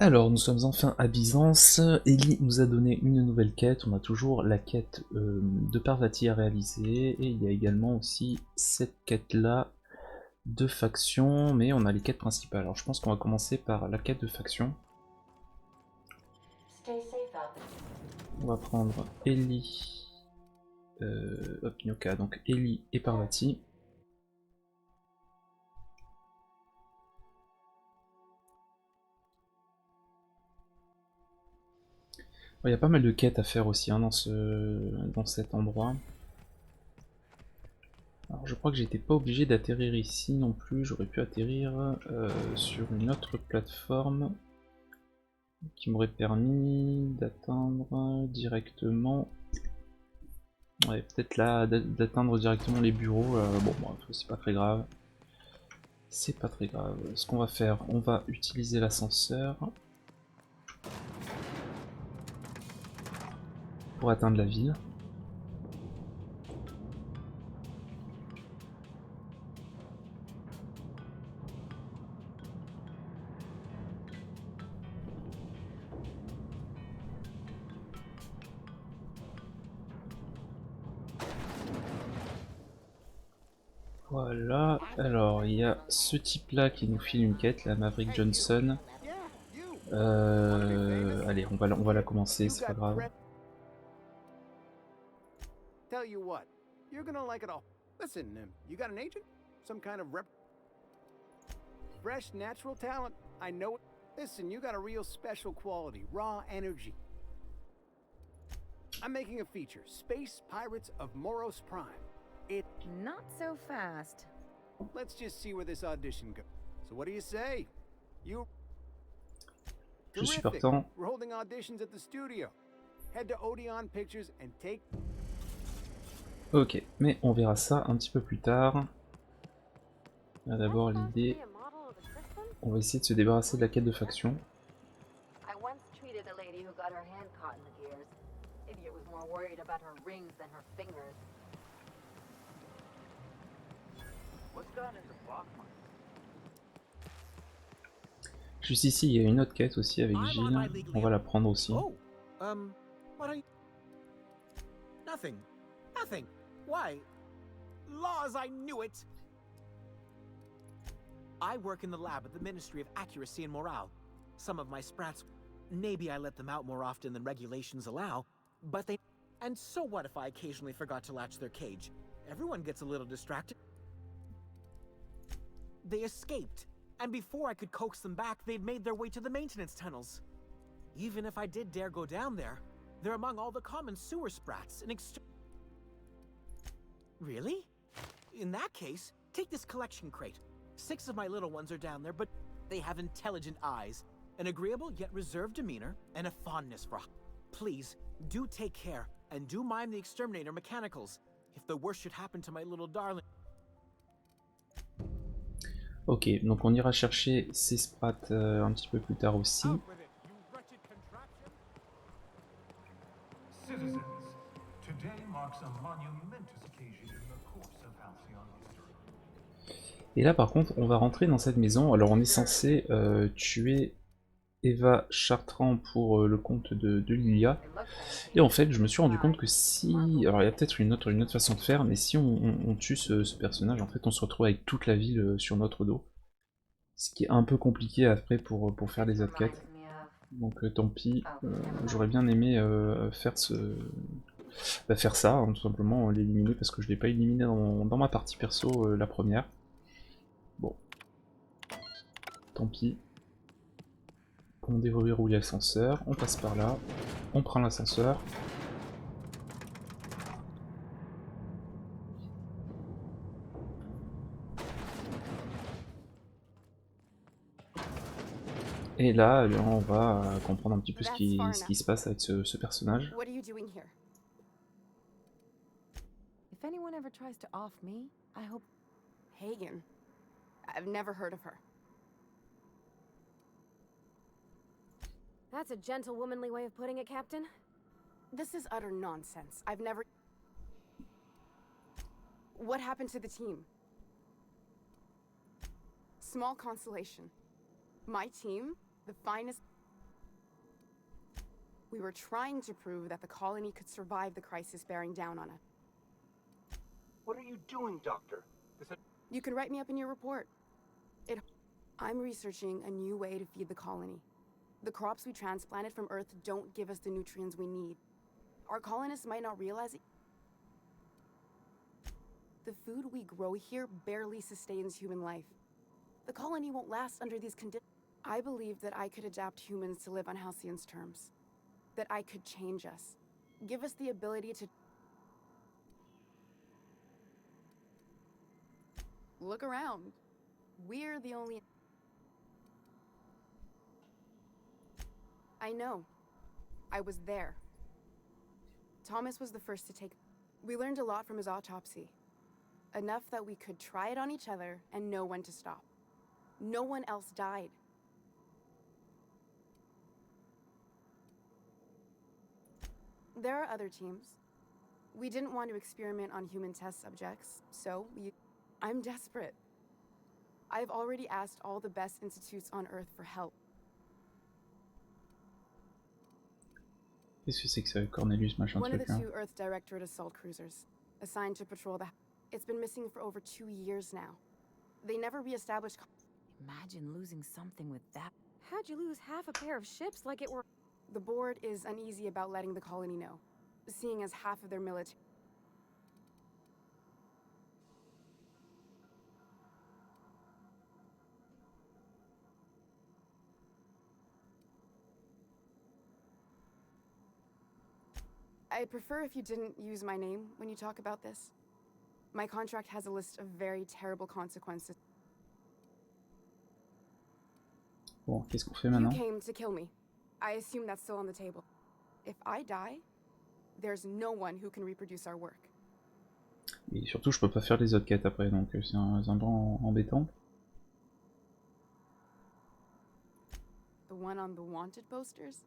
Alors, nous sommes enfin à Byzance. Ellie nous a donné une nouvelle quête. On a toujours la quête de Parvati à réaliser. Et il y a également aussi cette quête-là de faction. Mais on a les quêtes principales. Alors, je pense qu'on va commencer par la quête de faction. On va prendre Ellie. Hop, Nyoka. Donc, Ellie et Parvati. Il y a pas mal de quêtes à faire aussi hein, dans cet endroit. Alors je crois que j'étais pas obligé d'atterrir ici non plus, j'aurais pu atterrir sur une autre plateforme qui m'aurait permis d'atteindre directement... Ouais, peut-être là, d'atteindre directement les bureaux, bon, c'est pas très grave. C'est pas très grave. Ce qu'on va faire, on va utiliser l'ascenseur pour atteindre la ville. Voilà, alors il y a ce type là qui nous file une quête, la Maverick Johnson. Allez, on va la commencer, c'est pas grave. Tell you what, you're gonna like it all. Listen, you got an agent? Some kind of fresh, natural talent? I know it. Listen, you got a real special quality, raw energy. I'm making a feature, Space Pirates of Moros Prime. Not so fast. Let's just see where this audition goes. So what do you say? Je suis Terrific. partant. We're holding auditions at the studio. Head to Odeon Pictures and take... Ok, mais on verra ça un petit peu plus tard. D'abord l'idée, on va essayer de se débarrasser de la quête de faction. Juste ici, il y a une autre quête aussi avec Gilles. On va la prendre aussi. Oh, what are you... Nothing. Nothing. Why? Laws, I knew it! I work in the lab at the Ministry of Accuracy and Morale. Some of my sprats... Maybe I let them out more often than regulations allow, but they... And so what if I occasionally forgot to latch their cage? Everyone gets a little distracted. They escaped, and before I could coax them back, they'd made their way to the maintenance tunnels. Even if I did dare go down there, they're among all the common sewer sprats and Really? In that case, take this collection crate. 6 of my little ones are down there, but they have intelligent eyes, an agreeable yet reserved demeanor, and a fondness for... Please, do take care, and do mime the exterminator mechanicals. If the worst should happen to my little darling... Ok, donc on ira chercher ces sprats un petit peu plus tard aussi. Citizens, today marks a monumentous occasion in the course of Halcyon history. Et là par contre, on va rentrer dans cette maison. Alors on est censé tuer Eva Chartrand pour le compte de Lilia. Et en fait, je me suis rendu compte que si... Alors il y a peut-être une autre façon de faire, mais si on tue ce personnage, en fait on se retrouve avec toute la ville sur notre dos. Ce qui est un peu compliqué après pour faire les autres quêtes. Donc tant pis, j'aurais bien aimé faire faire ça, hein, tout simplement, l'éliminer, parce que je l'ai pas éliminé dans ma partie perso, la première. Bon. Tant pis. On déverrouille l'ascenseur, on passe par là, on prend l'ascenseur. Et là, eh bien, on va comprendre un petit peu ce qui se passe avec ce personnage. What are you doing here? If anyone ever tries to off me, I hope... Hagen. I've never heard of her. That's a gentle, womanly way of putting it, Captain. This is utter nonsense. I've never... What happened to the team? Small consolation. My team, the finest... We were trying to prove that the colony could survive the crisis bearing down on us. What are you doing, Doctor? You can write me up in your report. I'm researching a new way to feed the colony. The crops we transplanted from Earth don't give us the nutrients we need. Our colonists might not realize it. The food we grow here barely sustains human life. The colony won't last under these conditions. I believe that I could adapt humans to live on Halcyon's terms. That I could change us. Give us the ability to... Look around. We're the only... I know. I was there. Thomas was the first to take... We learned a lot from his autopsy. Enough that we could try it on each other and know when to stop. No one else died. There are other teams. We didn't want to experiment on human test subjects, so I'm desperate. I've already asked all the best institutes on Earth for help. Qu'est-ce que c'est que ça, Cornelius, machin One of truc the là? 2 Earth Directorate assault cruisers, assigned to patrol the... It's been missing for over 2 years now. They never re-established... Imagine losing something with that. How'd you lose half a pair of ships like it were... The board is uneasy about letting the colony know, seeing as half of their military... I'd prefer if you didn't use my name when you talk about this. My contract has a list of very terrible consequences. Bon, qu'est-ce qu'on fait You maintenant? came to kill me. I assume that's still on the table. If I die, there's no one who can reproduce our work. Et surtout, je peux pas faire les autres quêtes après, donc c'est un peu embêtant. The one on the wanted posters?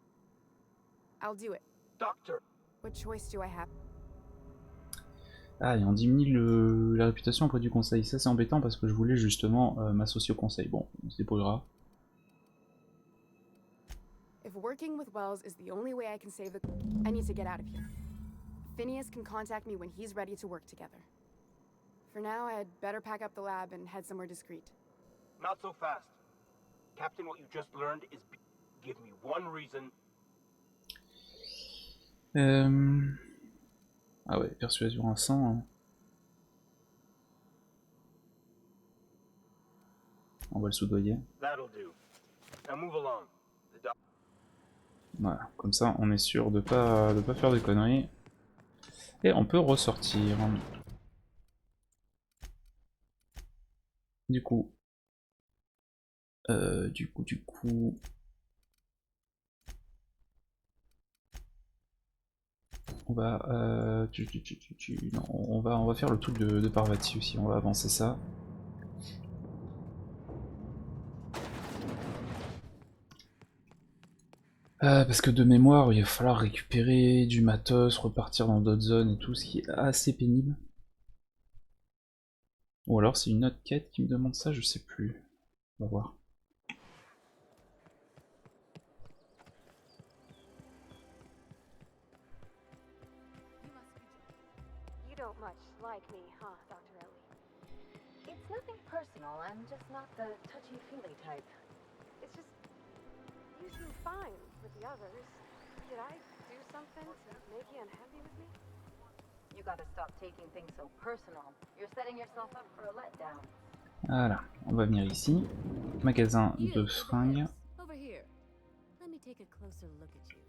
I'll do it. Doctor! What choice do I have? Ah, et on diminue la réputation auprès du conseil. Ça, c'est embêtant parce que je voulais justement m'associer au conseil. Bon, on se débrouillera. If working with Wells is the only way I can save the... I need to get out of here. Phineas can contact me when he's ready to work together. For now, I'd better pack up the lab and head somewhere discreet. Not so fast. Captain, what you just learned is... Give me one reason... Ah ouais, persuasion à 100. Hein. On va le soudoyer. That'll do. Now move along. Voilà, comme ça on est sûr de pas faire de conneries. Et on peut ressortir. Du coup. On va, non, on va faire le truc de Parvati aussi, on va avancer ça. Parce que de mémoire, il va falloir récupérer du matos, repartir dans d'autres zones et tout, ce qui est assez pénible. Ou alors c'est une autre quête qui me demande ça, je sais plus. On va voir. You don't much like me, huh, Dr. Ellie? It's nothing personal. I'm just not the touchy-feely type. It's just... You seem fine with the others. Did I do something to make you unhappy with me? You gotta stop taking things so personal. You're setting yourself up for a letdown. Voilà, on va venir ici. Magasin de fringues. Over here. Let me take a closer look at you.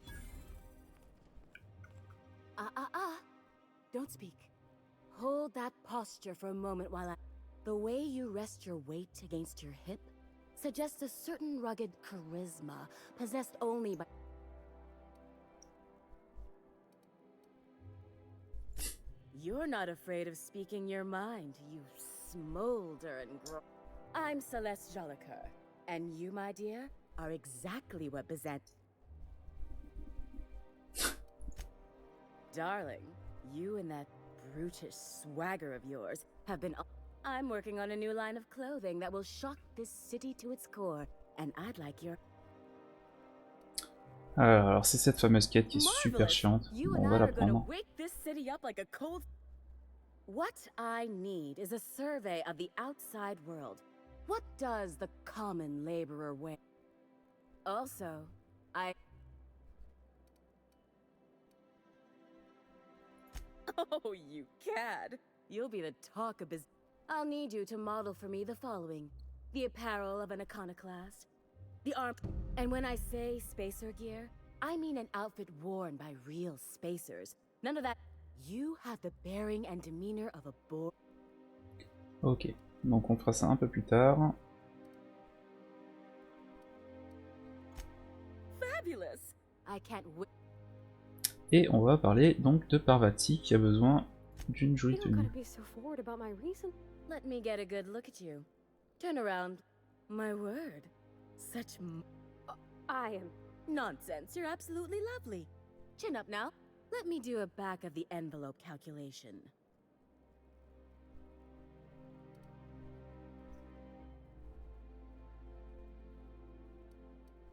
Don't speak. Hold that posture for a moment while I... The way you rest your weight against your hip suggests a certain rugged charisma possessed only by... You're not afraid of speaking your mind. You smolder and grow. I'm Celeste Jolicoeur, and you, my dear, are exactly what Bizet... Darling, you and that brutish swagger of yours have been... I'm working on a new line of clothing that will shock this city to its core, and I'd like your... Alors c'est cette fameuse quête qui est super chiante. You Bon, and on va I la are gonna prendre. wake this city up like a cold. What I need is a survey of the outside world. What does the common laborer wear? Also, Oh, you cad. You'll be the talk of biz. I'll need you to model for me the following. The apparel of an iconoclast. The arm. And when I say spacer gear, I mean an outfit worn by real spacers. None of that. You have the bearing and demeanor of a boy. Ok, donc on fera ça un peu plus tard. Fabulous. I can't wait. Et on va parler donc de Parvati qui a besoin d'une jolie You don't tenue. gotta be so forward about my reason. Let me get a good look at you. Turn around. My word. Such I am. nonsense. You're absolutely lovely. Chin up now. Let me do a back of the envelope calculation.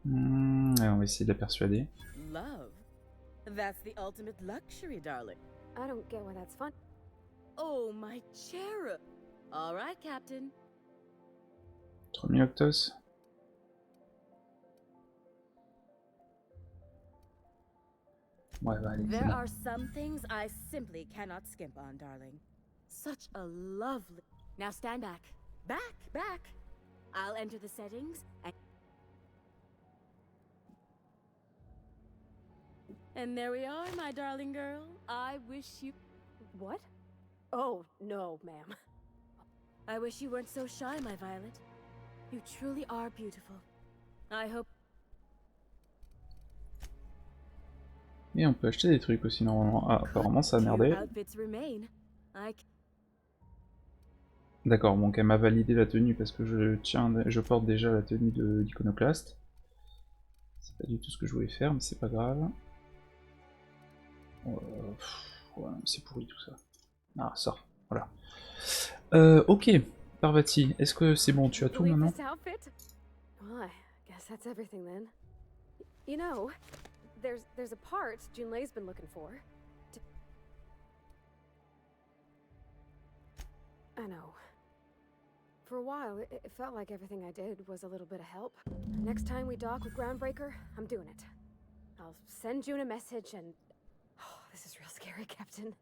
Ouais, on va essayer de la persuader. Love. That's the ultimate luxury, darling. I don't get why that's fun. Oh, my cherub. All right, Captain. 3000 octos. Ouais, bah allez, c'est There bon. are some things I simply cannot skimp on, darling. Such a lovely. Now stand back. Back. I'll enter the settings and there we are, my darling girl. I wish you. What? Oh, no, ma'am. I wish you weren't so shy, my Violet. You truly are beautiful. I hope. Et on peut acheter des trucs aussi normalement. Ah, apparemment ça a merdé. Outfits remain. D'accord, donc elle m'a validé la tenue parce que je porte déjà la tenue d'iconoclaste. C'est pas du tout ce que je voulais faire, mais c'est pas grave. Ouais, c'est pourri tout ça. Ah, sort, voilà. Ok, Parvati, est-ce que c'est bon, tu as tout Leave maintenant? this outfit? Well, I guess that's everything then. You know, there's a part Junlei's been looking for. I know. For a while, it felt like everything I did was a little bit of help. Next time we dock with Groundbreaker, I'm doing it. I'll send June a message and... Oh, this is real scary, Captain.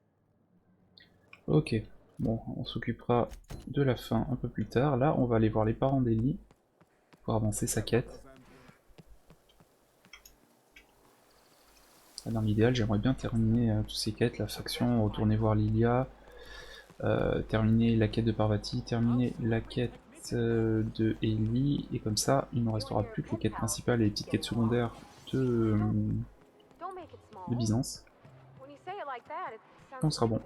Ok, bon, on s'occupera de la fin un peu plus tard. Là, on va aller voir les parents d'Ellie pour avancer sa quête. Dans l'idéal, j'aimerais bien terminer toutes ces quêtes, la faction, retourner voir Lilia, terminer la quête de Parvati, terminer la quête de Ellie, et comme ça, il ne nous restera plus que les quêtes principales et les petites quêtes secondaires de Byzance. Et on sera bon.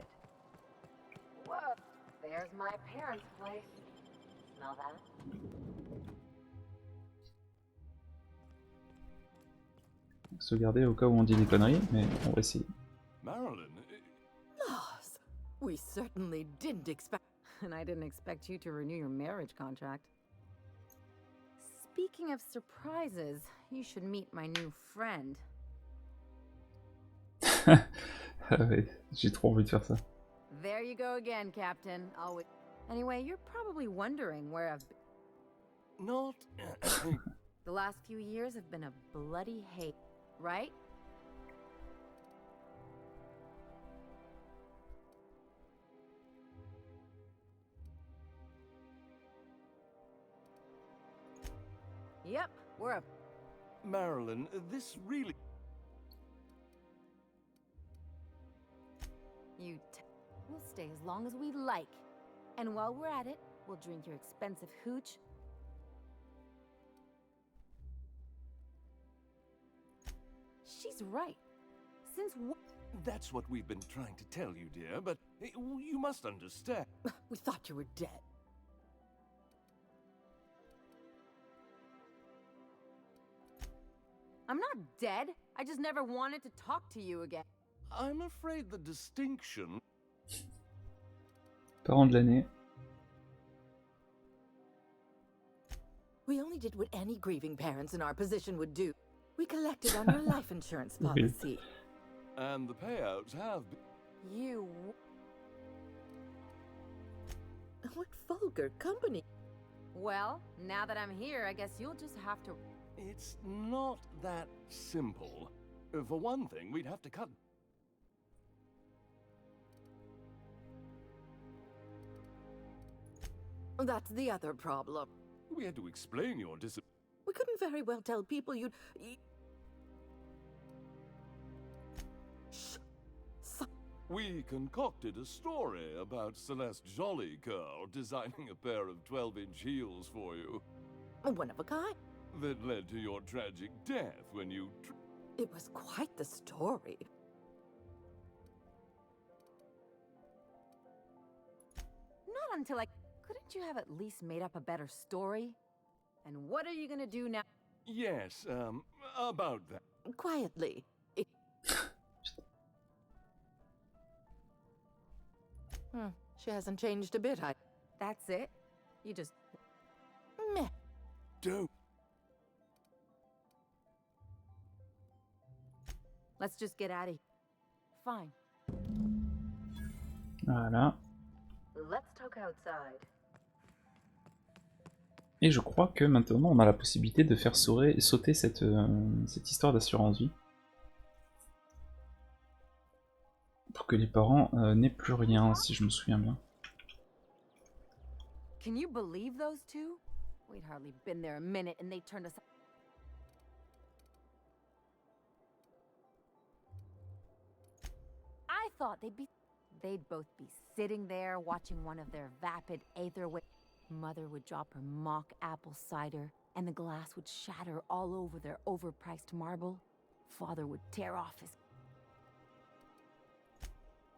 Sauvegarder au cas où on dit des conneries, mais on va essayer. Marilyn, Loss. We certainly didn't expect. And I didn't expect you to renew your marriage contract. Speaking of surprises, you should meet my new friend. Ah ouais, j'ai trop envie de faire ça. There you go again, Captain. Always. Anyway, you're probably wondering where I've been. not. The last few years have been a bloody hate, right? Yep, we're a... Marilyn, this really. We'll stay as long as we like. And while we're at it, we'll drink your expensive hooch. She's right. Since That's what we've been trying to tell you, dear, but you must understand. We thought you were dead. I'm not dead. I just never wanted to talk to you again. I'm afraid the distinction. Parents de l'année. We only did what any grieving parents in our position would do. We collected on your life insurance policy. And the payouts have been... You... What vulgar company? Well, now that I'm here, I guess you'll just have to... It's not that simple. For one thing, we'd have to cut... That's the other problem. We had to explain your We couldn't very well tell people you'd... Shh. We concocted a story about Celeste Jollycurl designing a pair of 12-inch heels for you. One of a kind. That led to your tragic death when you... It was quite the story. Not until I... Couldn't you have at least made up a better story? And what are you gonna do now? Yes, about that. Quietly. She hasn't changed a bit, That's it? You just... Meh. Don't. Let's just get out of here. Fine. Voilà. Let's talk outside. Et je crois que maintenant on a la possibilité de faire sauter cette histoire d'assurance vie. Pour que les parents n'aient plus rien, si je me souviens bien. Can you believe those two? We'd hardly been there a minute and they turned us... I thought they'd both be sitting there watching one of their vapid aether waves. Mother would drop her mock apple cider and the glass would shatter all over their overpriced marble. Father would tear off his...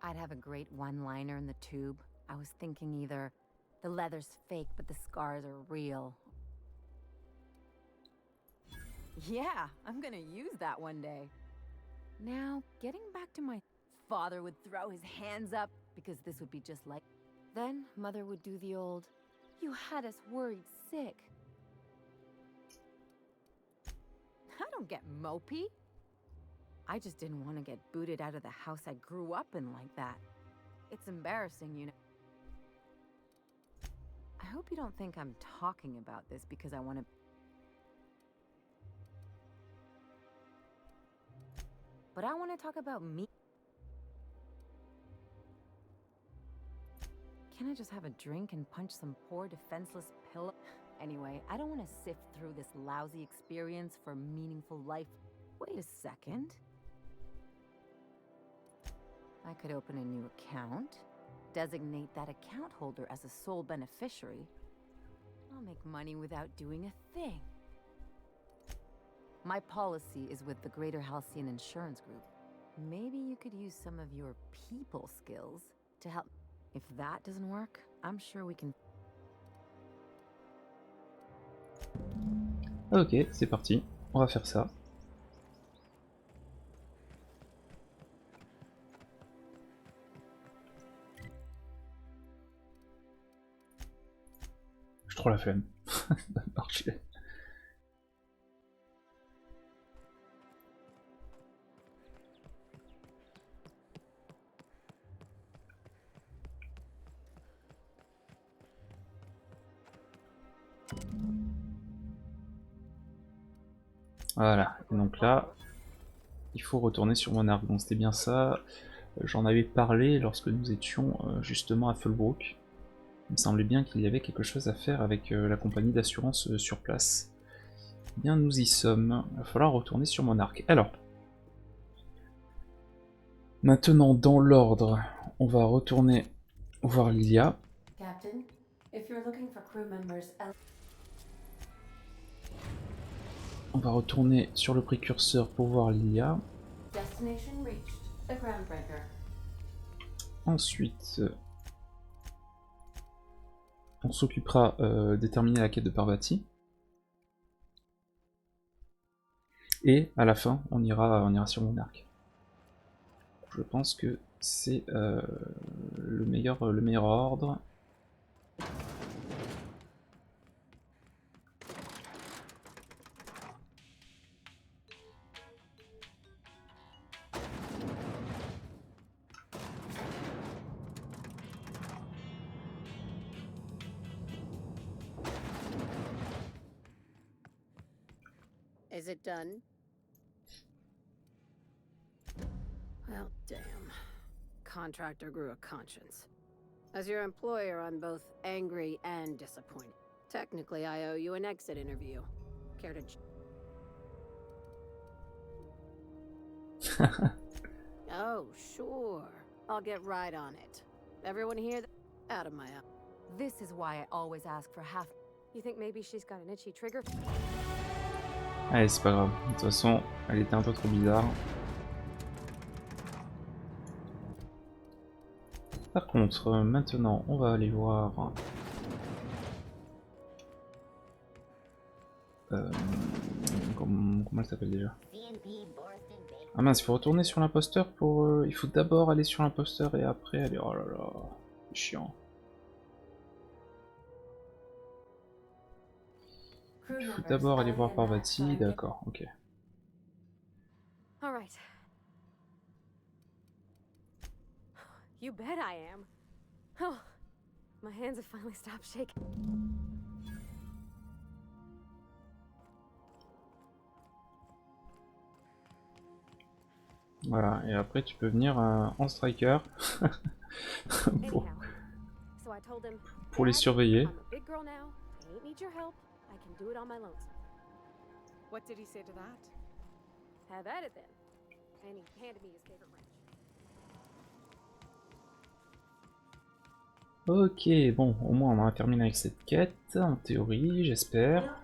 I'd have a great one-liner in the tube. I was thinking either the leather's fake but the scars are real. Yeah, I'm gonna use that one day. Now, getting back to my... Father would throw his hands up because this would be just like... Then Mother would do the old, "You had us worried sick." I don't get mopey. I just didn't want to get booted out of the house I grew up in like that. It's embarrassing, you know. I hope you don't think I'm talking about this because I want to... But I want to talk about me. Can I just have a drink and punch some poor defenseless pillow? Anyway, I don't want to sift through this lousy experience for meaningful life. Wait a second. I could open a new account, designate that account holder as a sole beneficiary. I'll make money without doing a thing. My policy is with the Greater Halcyon Insurance Group. Maybe you could use some of your people skills to help. If that doesn't work, I'm sure we can... Ok, c'est parti. On va faire ça. J'ai trop la flemme de marcher. Voilà, et donc là, il faut retourner sur mon arc, donc c'était bien ça. J'en avais parlé lorsque nous étions justement à Fulbrook. Il me semblait bien qu'il y avait quelque chose à faire avec la compagnie d'assurance sur place. Eh bien, nous y sommes. Il va falloir retourner sur mon arc. Alors, maintenant, dans l'ordre, on va retourner voir Lilia. Captain, if you're looking for crew members... On va retourner sur le précurseur pour voir Lilia. Destination reached, the groundbreaker. Ensuite, on s'occupera de terminer la quête de Parvati. Et à la fin, on ira sur mon arc. Je pense que c'est le meilleur ordre. Is it done? Well, damn. Contractor grew a conscience. As your employer, I'm both angry and disappointed. Technically, I owe you an exit interview. Care to... Oh, sure. I'll get right on it. Everyone here, out of my eye. This is why I always ask for half. You think maybe she's got an itchy trigger? Allez, c'est pas grave. De toute façon, elle était un peu trop bizarre. Par contre, maintenant, on va aller voir... comment elle s'appelle déjà? Ah mince, il faut retourner sur l'imposteur pour... il faut d'abord aller sur l'imposteur et après aller... Oh là là, c'est chiant. Il faut d'abord aller voir Parvati, d'accord, ok. All right. You bet I am. Oh, my hands have finally stopped shaking. Voilà, et après tu peux venir en striker pour les surveiller. What did he say to that? Have at it then. And he handed me his favorite wrench. Ok, bon, au moins on a terminé avec cette quête, en théorie, j'espère.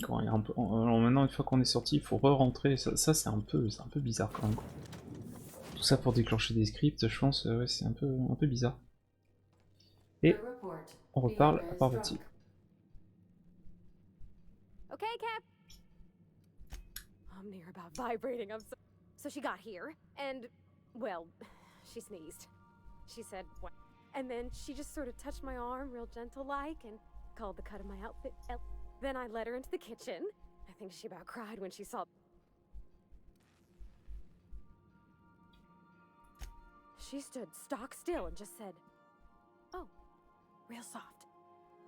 Bon, il y a un peu... Alors maintenant, une fois qu'on est sorti, il faut re-rentrer. Ça c'est un peu bizarre quand même. Tout ça pour déclencher des scripts, je pense, ouais, c'est un peu bizarre. Et on reparle à Parvati. Okay, Cap. I'm near about vibrating. So she got here, and well, she sneezed. She said, "What?" And then she just sort of touched my arm, real gentle-like, and called the cut of my outfit. Then I led her into the kitchen. I think she about cried when she saw. She stood stock still and just said, "Oh, real soft."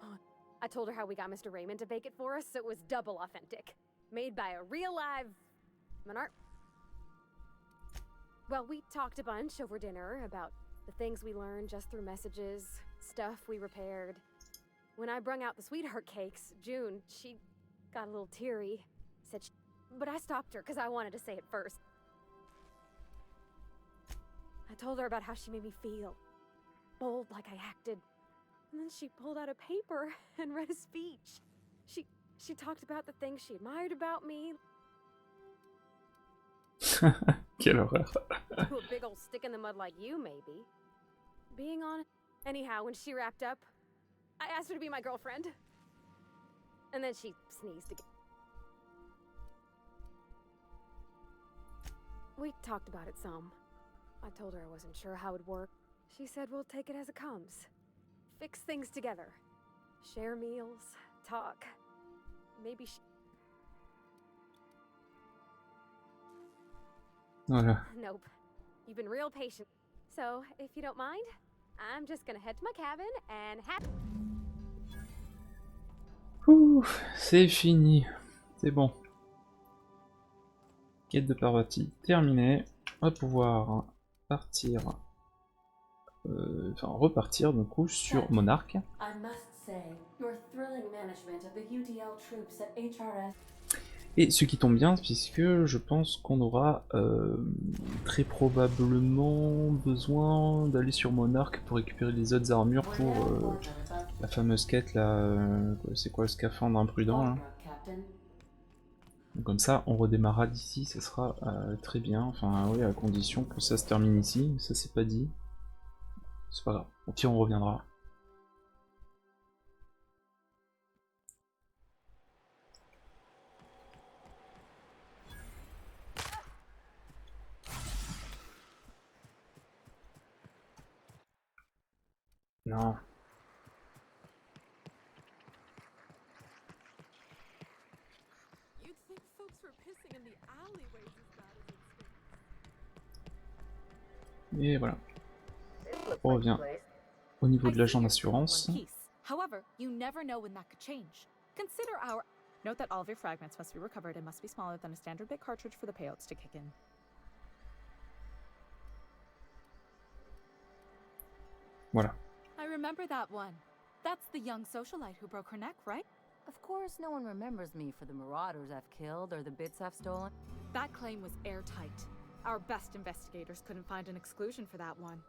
Oh. I told her how we got Mr. Raymond to bake it for us, so it was double authentic. Made by a real live monarch. Well, we talked a bunch over dinner about the things we learned just through messages, stuff we repaired. When I brung out the sweetheart cakes, June, she got a little teary. Said she, but I stopped her because I wanted to say it first. I told her about how she made me feel. Bold like I acted. And then she pulled out a paper and read a speech. She talked about the things she admired about me. Quelle horreur. To a big old stick in the mud like you, maybe. Being on... Anyhow, when she wrapped up, I asked her to be my girlfriend. And then she sneezed again. We talked about it some. I told her I wasn't sure how it'd work. She said we'll take it as it comes. Fix things together. Share meals, talk. Maybe she... Voilà. Nope. You've been real patient. So, if you don't mind, I'm just gonna head to my cabin and Ouh, c'est fini. C'est bon. Quête de Parvati terminée. On va pouvoir partir... Enfin, repartir du coup sur Monarque. Et ce qui tombe bien, puisque je pense qu'on aura très probablement besoin d'aller sur Monarque pour récupérer les autres armures pour la fameuse quête là. C'est quoi le scaphandre imprudent là. Donc comme ça, on redémarrera d'ici, ce sera très bien. Enfin, oui, à condition que ça se termine ici, mais ça c'est pas dit. C'est pas grave, au pire on reviendra. Non. You'd think folks Et voilà. On revient au niveau de l'agent d'assurance. However, you never know when that could change. Consider our... Note that all of your fragments must be recovered and must be smaller than a standard bit cartridge for the payouts to kick in. Voilà. I remember that one. That's the young socialite who broke her neck, right? Of course, no one remembers me for the marauders I've killed or the bits I've stolen. That claim was airtight. Our best investigators couldn't find an exclusion for that one.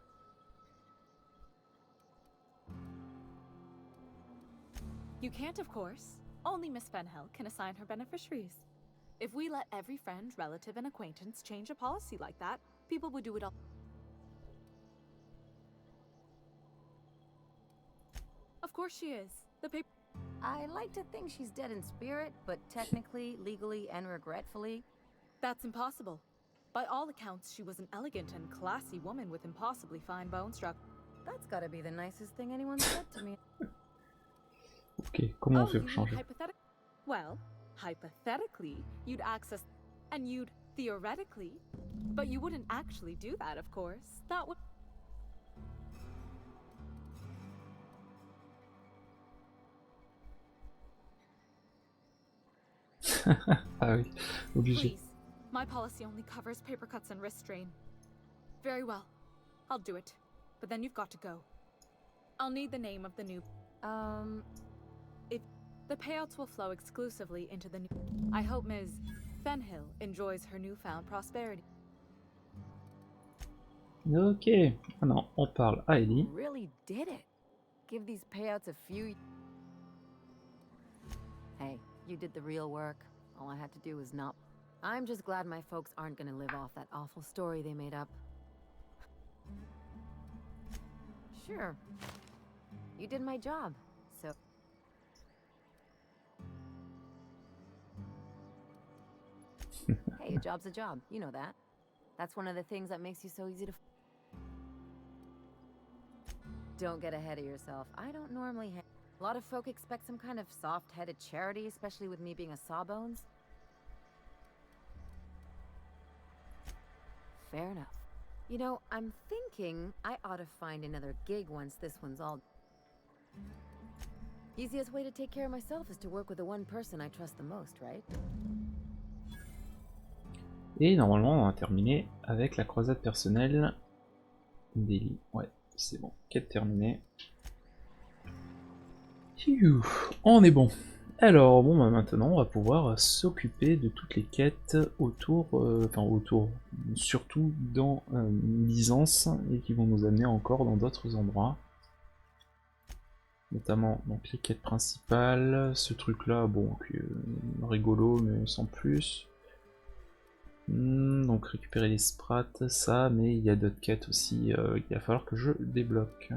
You can't, of course. Only Miss Fenhill can assign her beneficiaries. If we let every friend, relative, and acquaintance change a policy like that, people would do it all. Of course she is. The paper... I like to think she's dead in spirit, but technically, legally, and regretfully... That's impossible. By all accounts, she was an elegant and classy woman with impossibly fine bone structure. That's gotta be the nicest thing anyone said to me. Ok, comment on fait pour changer? Well, hypothetically, you'd access... And you'd theoretically... But you wouldn't actually do that, of course. That would... Ah oui, obligé. Please. My policy only covers paper cuts and wrist strain. Very well. I'll do it. But then you've got to go. I'll need the name of the new... If the payouts will flow exclusively into the new... I hope Ms. Fenhill enjoys her newfound prosperity. Ok, maintenant on parle à Ellie. Really did it. Give these payouts a few... Hey, you did the real work. All I had to do was not... I'm just glad my folks aren't gonna live off that awful story they made up. Sure. You did my job, so... Hey, a job's a job. You know that. That's one of the things that makes you so easy to... Don't get ahead of yourself. I don't normally... A lot of folk expect some kind of soft-headed charity, especially with me being a sawbones. Fair enough. You know, I'm thinking I ought to find another gig once this one's all... Easiest way to take care of myself is to work with the one person I trust the most, right? Et normalement on a terminé avec la croisade personnelle d'Ellie. Ouais, c'est bon, quête terminée. On est bon. Alors bon, bah maintenant on va pouvoir s'occuper de toutes les quêtes autour, surtout dans Byzance, et qui vont nous amener encore dans d'autres endroits. Notamment donc les quêtes principales, ce truc là, bon, rigolo mais sans plus. Donc récupérer les sprats, ça, mais il y a d'autres quêtes aussi, il va falloir que je débloque.